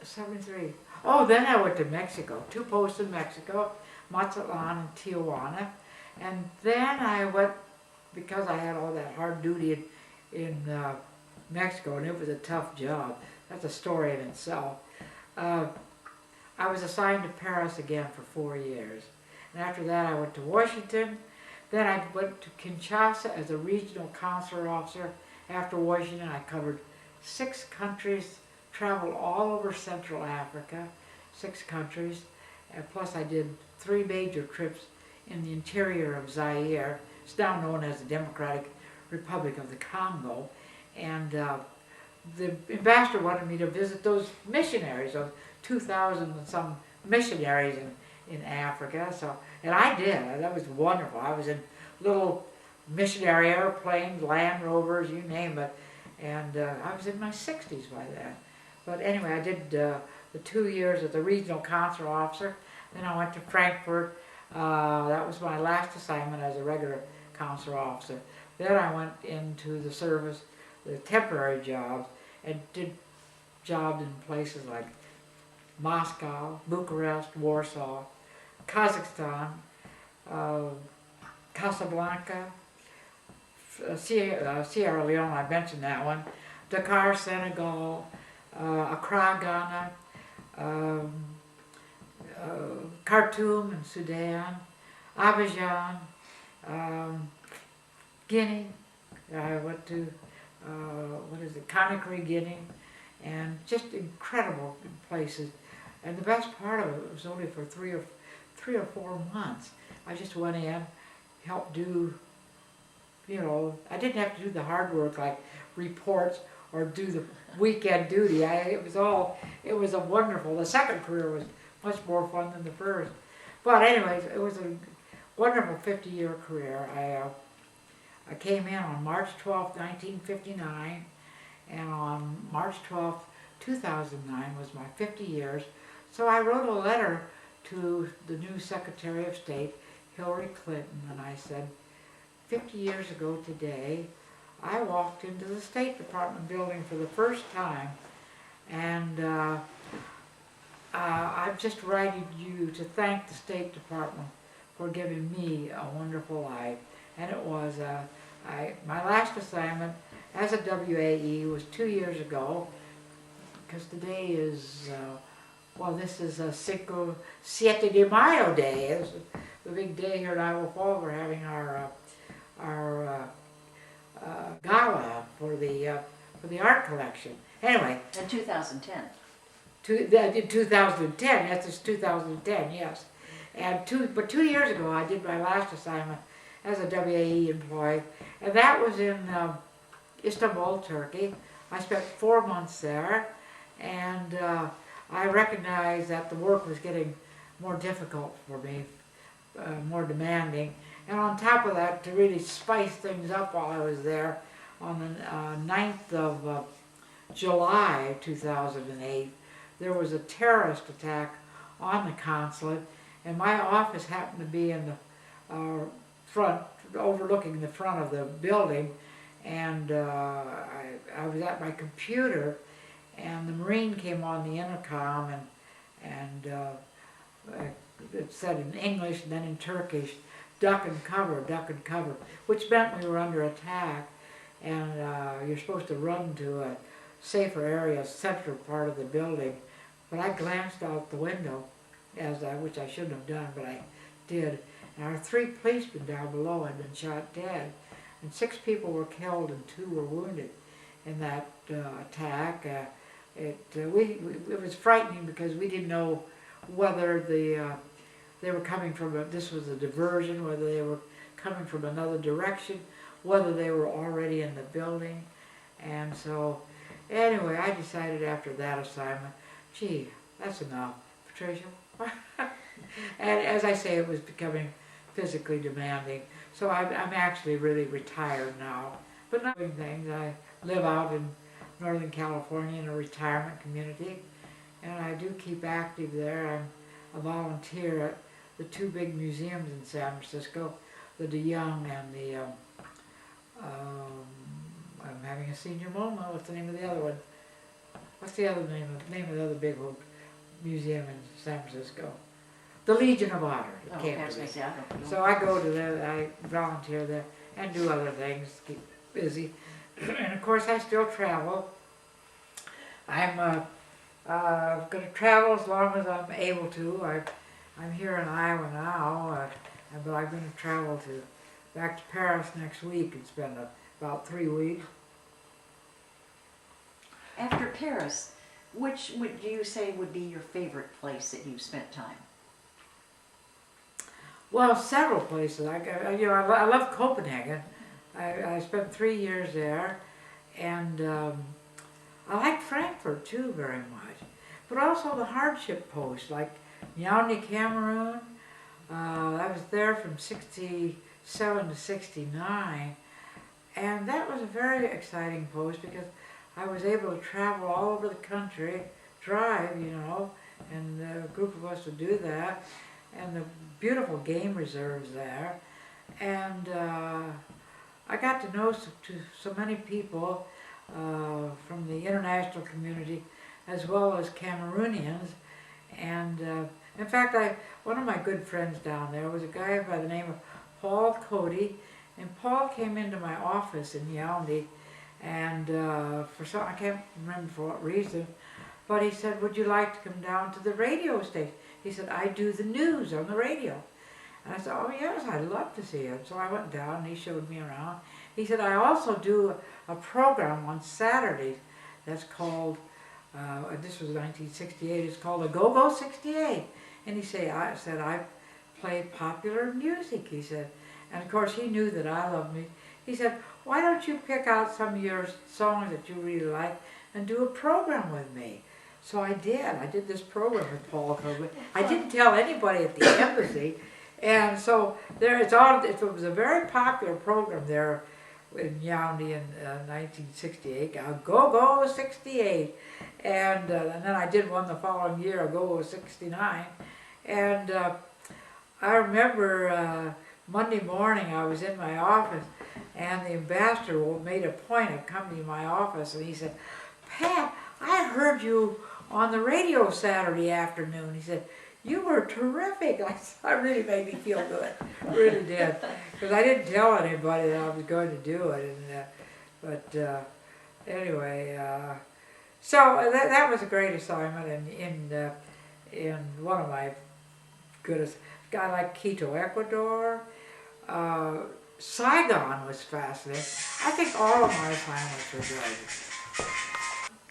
73. Oh, then I went to Mexico, 2 posts in Mexico, Mazatlan and Tijuana. And then I went, because I had all that hard duty in Mexico, and it was a tough job. That's a story in itself. I was assigned to Paris again for 4 years. And after that I went to Washington. Then I went to Kinshasa as a regional consular officer. After Washington I covered 6 countries, traveled all over Central Africa, 6 countries. And plus I did 3 major trips in the interior of Zaire. It's now known as the Democratic Republic of the Congo. And the ambassador wanted me to visit those missionaries, those 2,000 and some missionaries in Africa. So, and I did. That was wonderful. I was in little missionary airplanes, Land Rovers, you name it. And I was in my 60s by then. But anyway, I did the 2 years as a regional consular officer. Then I went to Frankfurt. That was my last assignment as a regular consular officer. Then I went into the service, the temporary jobs, and did jobs in places like Moscow, Bucharest, Warsaw, Kazakhstan, Casablanca, Sierra Leone, I mentioned that one, Dakar, Senegal, Accra, Ghana, Khartoum in Sudan, Abidjan, Guinea. I went to, Conakry, Guinea, and just incredible places. And the best part of it was only for three or four months. I just went in, helped do, I didn't have to do the hard work like reports or do the weekend duty. It was a wonderful, the second career was much more fun than the first. But anyways, it was a wonderful 50-year career. I came in on March 12, 1959, and on March 12, 2009 was my 50 years. So I wrote a letter to the new Secretary of State, Hillary Clinton, and I said, 50 years ago today, I walked into the State Department building for the first time, and I'm just writing you to thank the State Department for giving me a wonderful life. And it was, my last assignment as a WAE was 2 years ago, because today is, this is a 7 de Mayo day. It's the big day here at Iowa Falls. We're having our gala for the art collection. Anyway. In 2010. In 2010, yes, it's 2010, yes. But 2 years ago, I did my last assignment as a WAE employee, and that was in Istanbul, Turkey. I spent 4 months there, and I recognized that the work was getting more difficult for me, more demanding. And on top of that, to really spice things up while I was there, on the 9th of July 2008, there was a terrorist attack on the consulate, and my office happened to be in the front, overlooking the front of the building, and I was at my computer, and the Marine came on the intercom, and it said in English and then in Turkish, duck and cover, which meant we were under attack, and you're supposed to run to a safer area, central part of the building. But I glanced out the window, which I shouldn't have done, but I did. And our 3 policemen down below had been shot dead, and 6 people were killed and 2 were wounded in that attack. It was frightening because we didn't know whether they were coming from this was a diversion, whether they were coming from another direction, whether they were already in the building. And so, anyway, I decided after that assignment, gee, that's enough, Patricia. And as I say, it was becoming physically demanding. So I'm actually really retired now, but not doing things. I live out in Northern California in a retirement community, and I do keep active there. I'm a volunteer at the 2 big museums in San Francisco, the De Young and the, I'm having a senior moment, what's the name of the other one? what's the other name of the other big old museum in San Francisco? The Legion of Honor. It came to me. So I go to that, I volunteer there and do other things, keep busy. And of course I still travel. I'm going to travel as long as I'm able to. I'm here in Iowa now, but I'm going to travel back to Paris next week and spend about 3 weeks. After Paris, which would you say would be your favorite place that you've spent time? Well, several places. I love Copenhagen. I spent 3 years there, and I like Frankfurt too very much. But also the hardship post, like Yaoundé, Cameroon. I was there from '67 to '69, and that was a very exciting post because I was able to travel all over the country, drive, and a group of us would do that, and the beautiful game reserves there, and I got to know so many people from the international community as well as Cameroonians, and in fact, one of my good friends down there was a guy by the name of Paul Cody, and Paul came into my office in Yaoundé, and for some, I can't remember for what reason, but he said, would you like to come down to the radio station? He said, I do the news on the radio. And I said, oh yes, I'd love to see him. So I went down and he showed me around. He said, I also do a program on Saturdays that's called, this was 1968, it's called A Go-Go 68. And he said, I play popular music, he said. And of course he knew that I loved me. He said, why don't you pick out some of your songs that you really like and do a program with me? So I did. I did this program with Paul Cody. I didn't tell anybody at the embassy. And so it was a very popular program there in Yaoundé in 1968, Go-Go 68. And then I did one the following year, Go-Go 69. And I remember Monday morning I was in my office and the ambassador made a point of coming to my office and he said, Pat, I heard you on the radio Saturday afternoon. He said, you were terrific. I really made me feel good. Really did. Because I didn't tell anybody that I was going to do it. And, anyway, so that was a great assignment. And in one of my goodest, a guy like Quito, Ecuador, Saigon was fascinating. I think all of my assignments were good.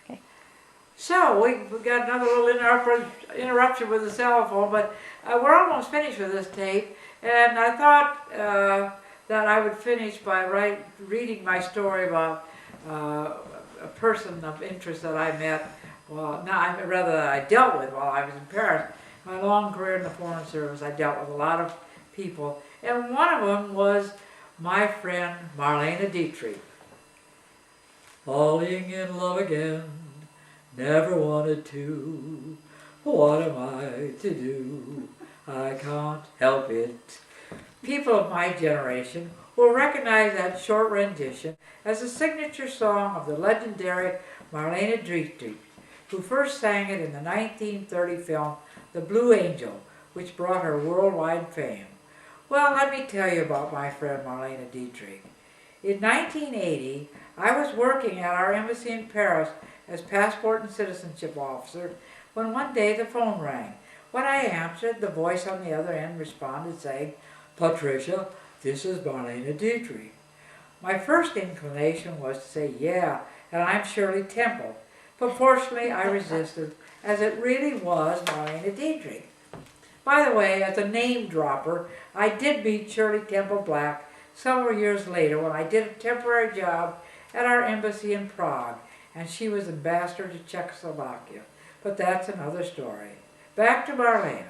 Okay. So we got another little interruption with the cell phone, but we're almost finished with this tape, and I thought that I would finish by reading my story about a person of interest that I met, rather that I dealt with while I was in Paris. My long career in the Foreign Service, I dealt with a lot of people, and one of them was my friend Marlene Dietrich. Falling in love again, never wanted to. What am I to do? I can't help it. People of my generation will recognize that short rendition as a signature song of the legendary Marlene Dietrich, who first sang it in the 1930 film The Blue Angel, which brought her worldwide fame. Well, let me tell you about my friend Marlene Dietrich. In 1980, I was working at our embassy in Paris as passport and citizenship officer when one day the phone rang. When I answered, the voice on the other end responded saying, Patricia, this is Marlene Dietrich. My first inclination was to say, yeah, and I'm Shirley Temple. But fortunately, I resisted, as it really was Marlene Dietrich. By the way, as a name dropper, I did meet Shirley Temple Black several years later when I did a temporary job at our embassy in Prague, and she was ambassador to Czechoslovakia. But that's another story. Back to Marlene.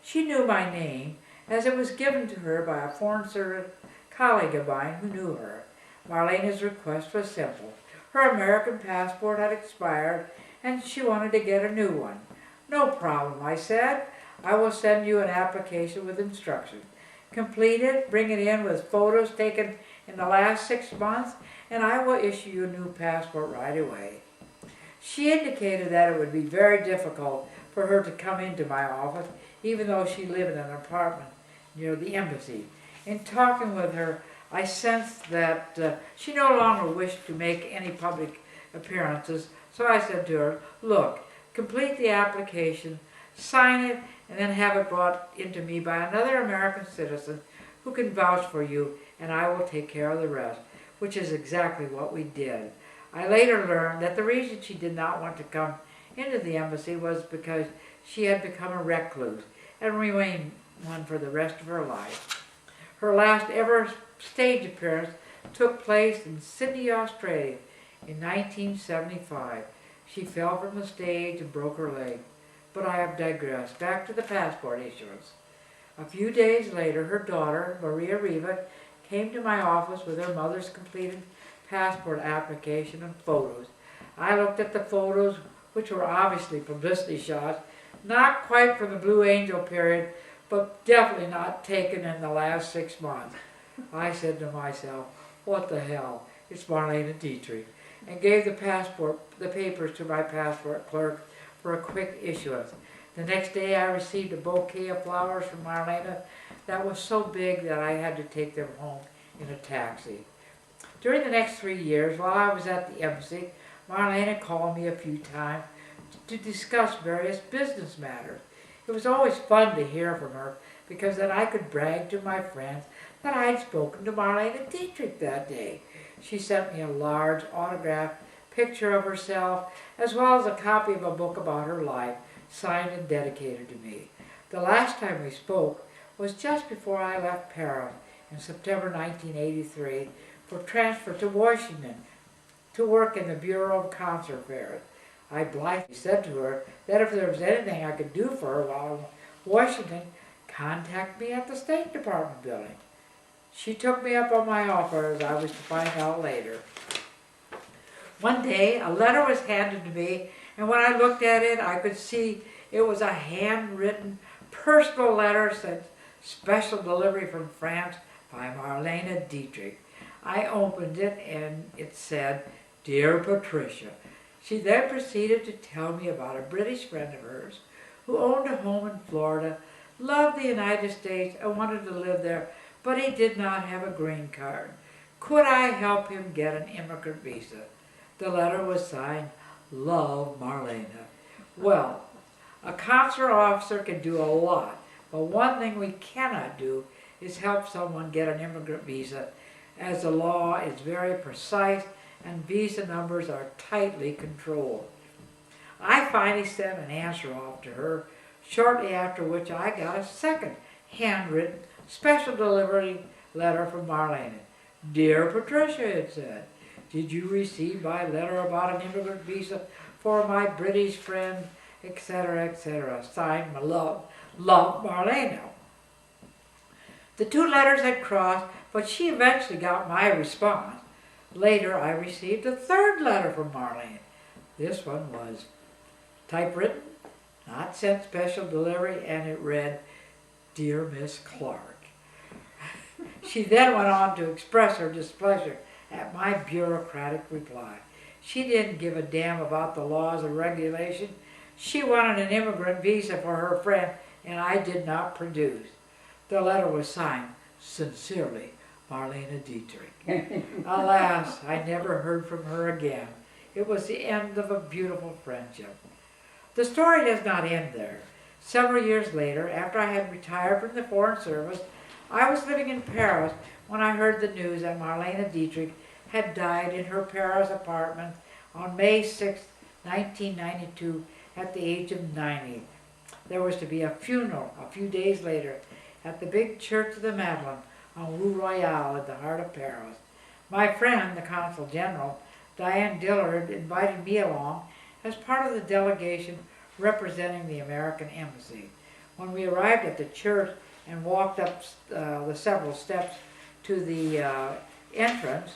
She knew my name, as it was given to her by a Foreign Service colleague of mine who knew her. Marlene's request was simple. Her American passport had expired, and she wanted to get a new one. No problem, I said. I will send you an application with instructions. Complete it, bring it in with photos taken in the last 6 months, and I will issue you a new passport right away. She indicated that it would be very difficult for her to come into my office, even though she lived in an apartment near the embassy. In talking with her, I sensed that she no longer wished to make any public appearances, so I said to her, "Look, complete the application, sign it, and then have it brought into me by another American citizen who can vouch for you, and I will take care of the rest," which is exactly what we did. I later learned that the reason she did not want to come into the embassy was because she had become a recluse and remained one for the rest of her life. Her last ever stage appearance took place in Sydney, Australia in 1975. She fell from the stage and broke her leg. But I have digressed. Back to the passport issuance. A few days later, her daughter, Maria Riva, came to my office with her mother's completed passport application and photos. I looked at the photos, which were obviously publicity shots, not quite from the Blue Angel period, but definitely not taken in the last 6 months. I said to myself, "What the hell? It's Marlene Dietrich," and gave the papers to my passport clerk for a quick issuance. The next day I received a bouquet of flowers from Marlene that was so big that I had to take them home in a taxi. During the next 3 years, while I was at the embassy, Marlene called me a few times to discuss various business matters. It was always fun to hear from her, because then I could brag to my friends that I had spoken to Marlene Dietrich that day. She sent me a large autographed picture of herself, as well as a copy of a book about her life, signed and dedicated to me. The last time we spoke was just before I left Paris in September 1983 for transfer to Washington to work in the Bureau of Concert Affairs. I blithely said to her that if there was anything I could do for her while in Washington, contact me at the State Department building. She took me up on my offer, as I was to find out later. One day, a letter was handed to me, and when I looked at it, I could see it was a handwritten, personal letter sent special delivery from France by Marlene Dietrich. I opened it, and it said, "Dear Patricia." She then proceeded to tell me about a British friend of hers who owned a home in Florida, loved the United States, and wanted to live there, but he did not have a green card. Could I help him get an immigrant visa? The letter was signed, "Love, Marlene." Well, a consular officer can do a lot, but one thing we cannot do is help someone get an immigrant visa, as the law is very precise and visa numbers are tightly controlled. I finally sent an answer off to her, shortly after which I got a second handwritten special delivery letter from Marlene. "Dear Patricia," it said, "did you receive my letter about an immigrant visa for my British friend, etc., etc. Signed, love, Marlene." The two letters had crossed, but she eventually got my response. Later, I received a third letter from Marlene. This one was typewritten, not sent special delivery, and it read, "Dear Miss Clark." She then went on to express her displeasure at my bureaucratic reply. She didn't give a damn about the laws or regulation. She wanted an immigrant visa for her friend, and I did not produce. The letter was signed, "Sincerely, Marlene Dietrich." Alas, I never heard from her again. It was the end of a beautiful friendship. The story does not end there. Several years later, after I had retired from the Foreign Service, I was living in Paris when I heard the news that Marlene Dietrich had died in her Paris apartment on May 6, 1992, at the age of 90. There was to be a funeral a few days later at the big Church of the Madeleine on Rue Royale in the heart of Paris. My friend, the Consul General, Diane Dillard, invited me along as part of the delegation representing the American Embassy. When we arrived at the church and walked up the several steps to the entrance,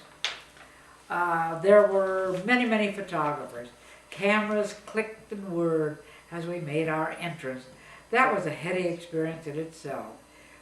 there were many photographers. Cameras clicked and whirred as we made our entrance. That was a heady experience in itself.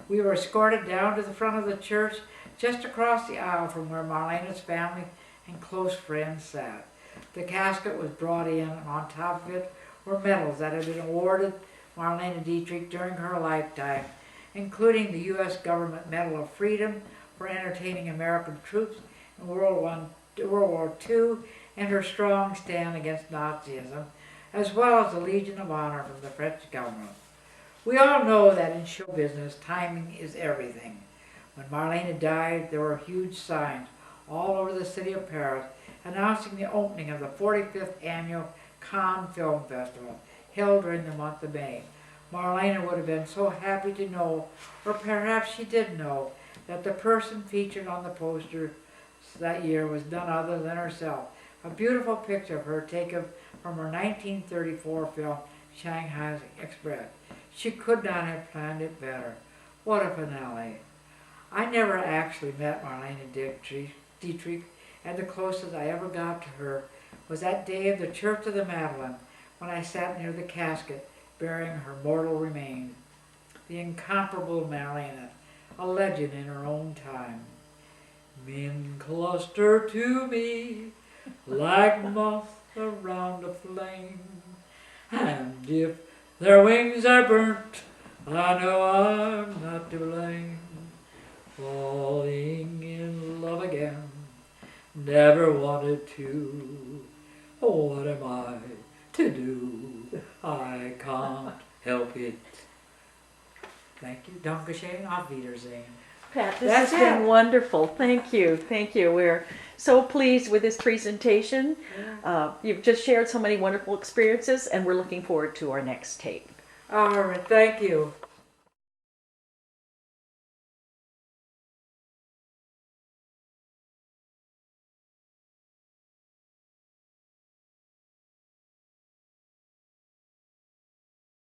We were escorted down to the front of the church, just across the aisle from where Marlene's family and close friends sat. The casket was brought in, and on top of it were medals that had been awarded Marlene Dietrich during her lifetime, including the U.S. Government Medal of Freedom for entertaining American troops in World War II and her strong stand against Nazism, as well as the Legion of Honor from the French government. We all know that in show business, timing is everything. When Marlene died, there were huge signs all over the city of Paris announcing the opening of the 45th annual Cannes Film Festival, held during the month of May. Marlene would have been so happy to know, or perhaps she did know, that the person featured on the poster that year was none other than herself. A beautiful picture of her taken from her 1934 film, Shanghai Express. She could not have planned it better. What a finale. I never actually met Marlene Dietrich, and the closest I ever got to her was that day of the Church of the Madeleine, when I sat near the casket bearing her mortal remains. The incomparable Marlene, a legend in her own time. Men cluster to me like moths around a flame, and if their wings are burnt, I know I'm not to blame. Falling in love again, never wanted to. What am I to do? I can't help it. Thank you. Dankeschön. Auf Wiedersehen. Pat, this That's has been it. wonderful. Thank you. Thank you. We're so pleased with this presentation. You've just shared so many wonderful experiences, and we're looking forward to our next tape. All right. Thank you.